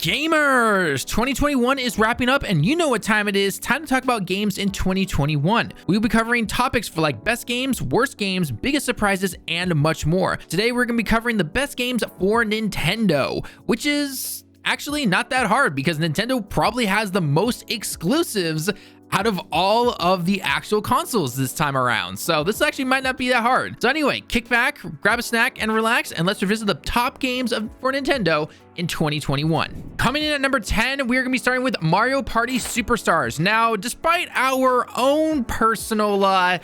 Gamers, 2021 is wrapping up, and you know what time it is. Time to talk about games in 2021. We'll be covering topics for like best games, worst games, biggest surprises, and much more. Today we're going to be covering the best games for Nintendo, which is actually not that hard because Nintendo probably has the most exclusives out of all of the actual consoles this time around. So this actually might not be that hard. So anyway, kick back, grab a snack, and relax, and let's revisit the top games for Nintendo in 2021. Coming in at number 10, we're gonna be starting with Mario Party Superstars. Now, despite our own personal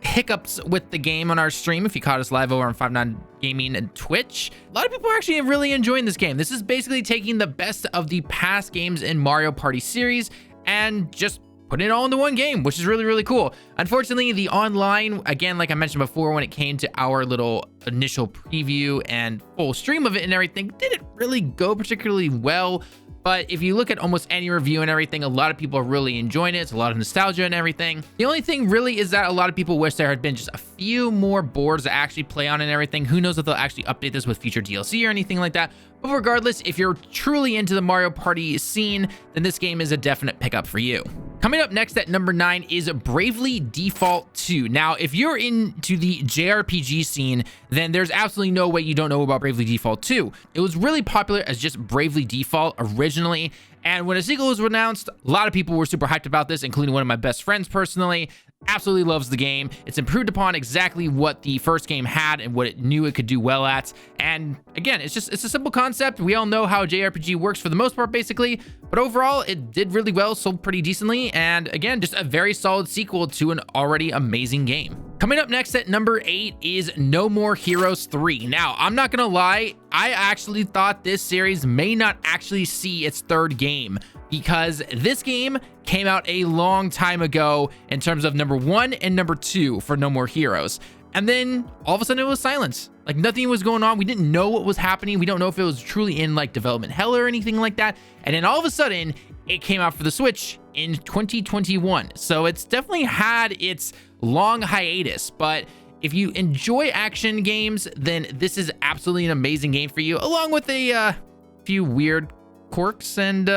hiccups with the game on our stream, if you caught us live over on 59 Gaming and Twitch, a lot of people are actually really enjoying this game. This is basically taking the best of the past games in Mario Party series and just putting it all into one game, which is really, really cool. Unfortunately, the online, again, like I mentioned before, when it came to our little initial preview and full stream of it and everything, didn't really go particularly well. But if you look at almost any review and everything, a lot of people are really enjoying it. It's a lot of nostalgia and everything. The only thing really is that a lot of people wish there had been just a few more boards to actually play on and everything. Who knows if they'll actually update this with future DLC or anything like that. But regardless, if you're truly into the Mario Party scene, then this game is a definite pickup for you. Coming up next at number 9 is Bravely Default 2. Now, if you're into the JRPG scene, then there's absolutely no way you don't know about Bravely Default 2. It was really popular as just Bravely Default originally, and when a sequel was announced, a lot of people were super hyped about this, including one of my best friends personally. Absolutely loves the game. It's improved upon exactly what the first game had and what it knew it could do well at. And again, it's a simple concept. We all know how JRPG works for the most part, basically, but overall it did really well, sold pretty decently, and again, just a very solid sequel to an already amazing game. Coming up next at number 8 is No More Heroes 3. Now, I'm not gonna lie, I actually thought this series may not actually see its third game, because this game came out a long time ago in terms of number 1 and number 2 for No More Heroes. And then all of a sudden it was silence. Like nothing was going on. We didn't know what was happening. We don't know if it was truly in like development hell or anything like that. And then all of a sudden it came out for the Switch in 2021. So it's definitely had its long hiatus, but if you enjoy action games, then this is absolutely an amazing game for you, along with a few weird quirks and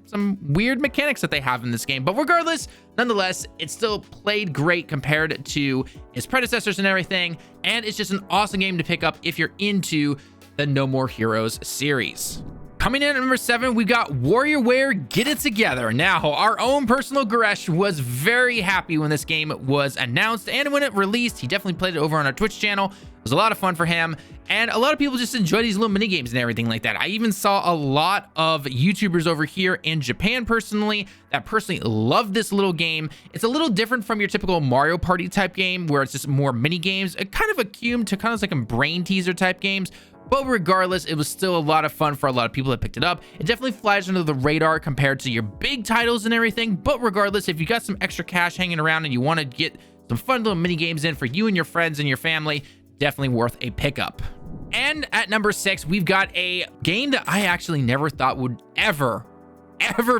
some weird mechanics that they have in this game. But regardless, nonetheless, it still played great compared to its predecessors and everything, and it's just an awesome game to pick up if you're into the No More Heroes series. Coming in at number 7, we've got Ware Get It Together. Now, our own personal Goresh was very happy when this game was announced, and when it released, he definitely played it over on our Twitch channel. It was a lot of fun for him, and a lot of people just enjoy these little mini games and everything like that. I even saw a lot of YouTubers over here in Japan personally that personally love this little game. It's a little different from your typical Mario Party type game where it's just more mini games, kind of akin to kind of like a brain teaser type games. But regardless, it was still a lot of fun for a lot of people that picked it up. It definitely flies under the radar compared to your big titles and everything. But regardless, if you got some extra cash hanging around and you want to get some fun little mini games in for you and your friends and your family, definitely worth a pickup. And at number 6, we've got a game that I actually never thought would ever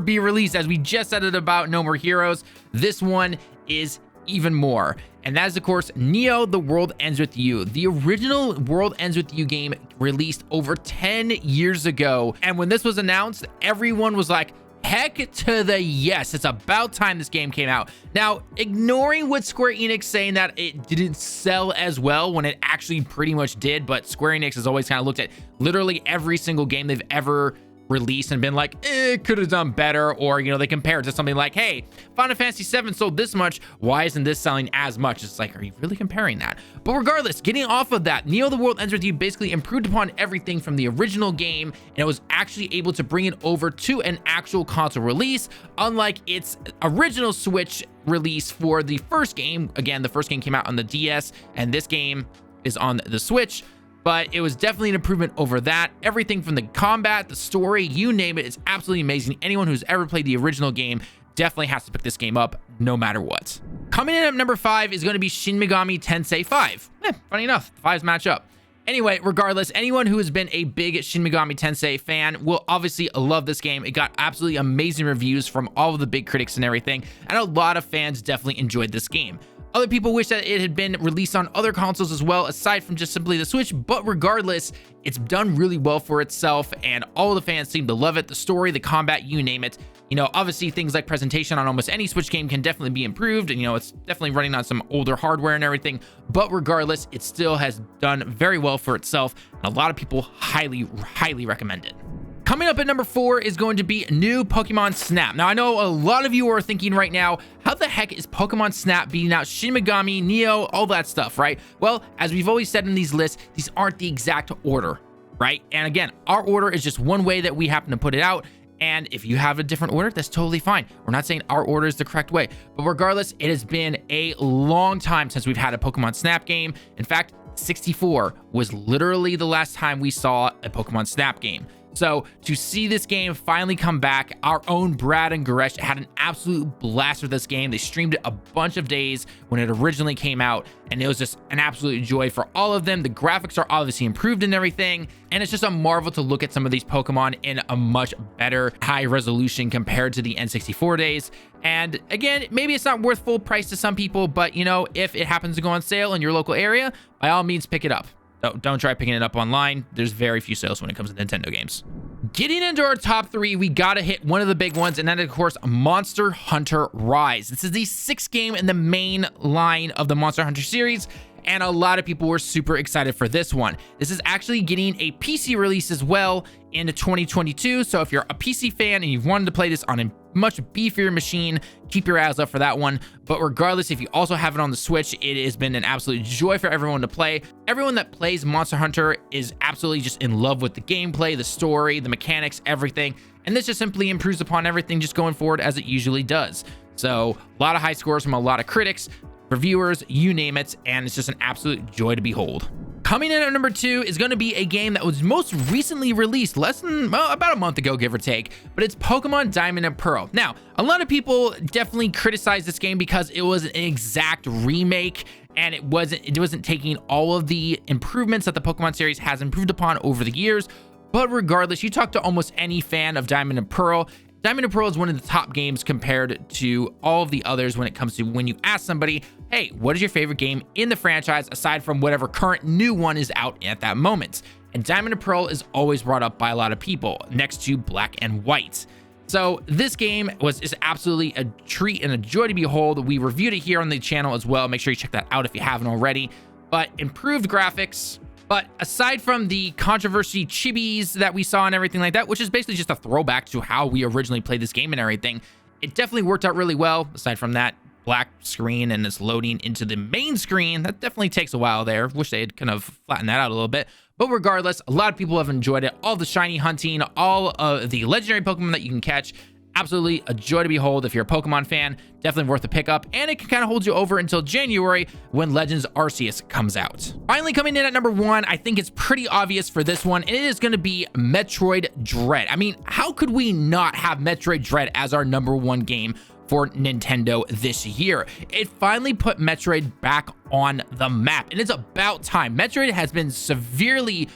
be released. As we just said it about No More Heroes, this one is even more, and that is of course Neo The World Ends With You. The original World Ends With You game released over 10 years ago, and when this was announced, everyone was like, heck to the yes, it's about time this game came out. Now, ignoring what Square Enix saying that it didn't sell as well when it actually pretty much did, but Square Enix has always kind of looked at literally every single game they've ever released and been like, it could have done better, or you know, they compare it to something like, hey, Final Fantasy VII sold this much, why isn't this selling as much? It's like, are you really comparing that? But regardless, getting off of that, Neo The World Ends With You basically improved upon everything from the original game, and it was actually able to bring it over to an actual console release, unlike its original Switch release for the first game. Again, the first game came out on the DS, and this game is on the Switch. But it was definitely an improvement over that. Everything from the combat, the story, you name it, it's absolutely amazing. Anyone who's ever played the original game definitely has to pick this game up no matter what. Coming in at number 5 is going to be Shin Megami Tensei V. Funny enough, the 5s match up. Anyway, regardless, anyone who has been a big Shin Megami Tensei fan will obviously love this game. It got absolutely amazing reviews from all of the big critics and everything, and a lot of fans definitely enjoyed this game. Other people wish that it had been released on other consoles as well, aside from just simply the Switch, but regardless, it's done really well for itself, and all the fans seem to love it. The story, the combat, you name it. You know, obviously things like presentation on almost any Switch game can definitely be improved, and you know, it's definitely running on some older hardware and everything, but regardless, it still has done very well for itself, and a lot of people highly recommend it. Coming up at number 4 is going to be new Pokemon Snap. Now, I know a lot of you are thinking right now, how the heck is Pokemon Snap beating out Shin Megami, Neo, all that stuff, right? Well, as we've always said in these lists, these aren't the exact order, right? And again, our order is just one way that we happen to put it out. And if you have a different order, that's totally fine. We're not saying our order is the correct way, but regardless, it has been a long time since we've had a Pokemon Snap game. In fact, 64 was literally the last time we saw a Pokemon Snap game. So to see this game finally come back, our own Brad and Goresh had an absolute blast with this game. They streamed it a bunch of days when it originally came out, and it was just an absolute joy for all of them. The graphics are obviously improved and everything, and it's just a marvel to look at some of these Pokemon in a much better high resolution compared to the N64 days. And again, maybe it's not worth full price to some people, but you know, if it happens to go on sale in your local area, by all means pick it up. Don't try picking it up online. There's very few sales when it comes to Nintendo games. Getting into our top 3, we gotta hit one of the big ones, and that is, of course, Monster Hunter Rise. This is the 6th game in the main line of the Monster Hunter series, and a lot of people were super excited for this one. This is actually getting a PC release as well in 2022, so if you're a PC fan and you've wanted to play this on a much beefier machine, keep your eyes up for that one. But regardless, if you also have it on the Switch, it has been an absolute joy for everyone to play. Everyone that plays Monster Hunter is absolutely just in love with the gameplay, the story, the mechanics, everything, and this just simply improves upon everything just going forward as it usually does. So a lot of high scores from a lot of critics, reviewers, you name it, and it's just an absolute joy to behold. Coming in at number 2 is going to be a game that was most recently released about a month ago, give or take, but it's Pokemon Diamond and Pearl. Now, a lot of people definitely criticize this game because it was an exact remake, and it wasn't taking all of the improvements that the Pokemon series has improved upon over the years. But regardless, you talk to almost any fan of Diamond and Pearl, Diamond and Pearl is one of the top games compared to all of the others when it comes to when you ask somebody, hey, what is your favorite game in the franchise aside from whatever current new one is out at that moment? And Diamond and Pearl is always brought up by a lot of people next to Black and White. So this game is absolutely a treat and a joy to behold. We reviewed it here on the channel as well. Make sure you check that out if you haven't already. But improved graphics. But aside from the controversy chibis that we saw and everything like that, which is basically just a throwback to how we originally played this game and everything, it definitely worked out really well. Aside from that black screen and it's loading into the main screen, that definitely takes a while there. Wish they had kind of flattened that out a little bit. But regardless, a lot of people have enjoyed it. All the shiny hunting, all of the legendary Pokemon that you can catch. Absolutely a joy to behold. If you're a Pokemon fan, definitely worth a pickup, and it can kind of hold you over until January when Legends Arceus comes out. Finally, coming in at number 1, I think it's pretty obvious for this one, and it is going to be Metroid Dread. I mean, how could we not have Metroid Dread as our number 1 game for Nintendo this year? It finally put Metroid back on the map, and it's about time. Metroid has been severely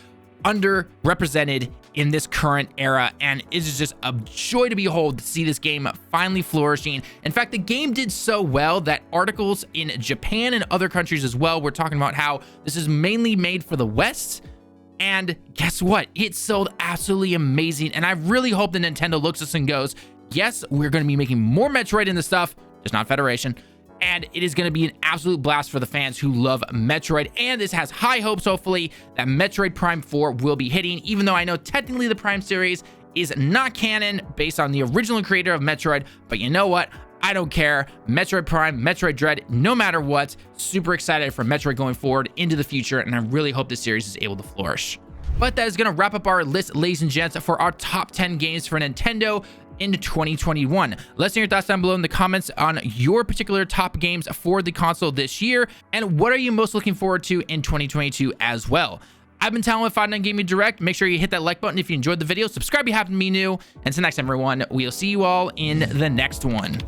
underrepresented in this current era, and it is just a joy to behold to see this game finally flourishing. In fact, the game did so well that articles in Japan and other countries as well were talking about how this is mainly made for the West. And guess what? It sold absolutely amazing. And I really hope that Nintendo looks at this and goes, yes, we're going to be making more Metroid in this stuff, just not Federation. And it is going to be an absolute blast for the fans who love Metroid. And this has high hopes, hopefully, that Metroid Prime 4 will be hitting, even though I know technically the Prime series is not canon based on the original creator of Metroid. But you know what? I don't care. Metroid Prime, Metroid Dread, no matter what, super excited for Metroid going forward into the future. And I really hope this series is able to flourish. But that is going to wrap up our list, ladies and gents, for our top 10 games for Nintendo in 2021. Let's know your thoughts down below in the comments on your particular top games for the console this year, and what are you most looking forward to in 2022 as well. I've been TallenV 59 Gaming Direct. Make sure you hit that like button if you enjoyed the video. Subscribe if you happen to be new. And until next time, everyone, we'll see you all in the next one.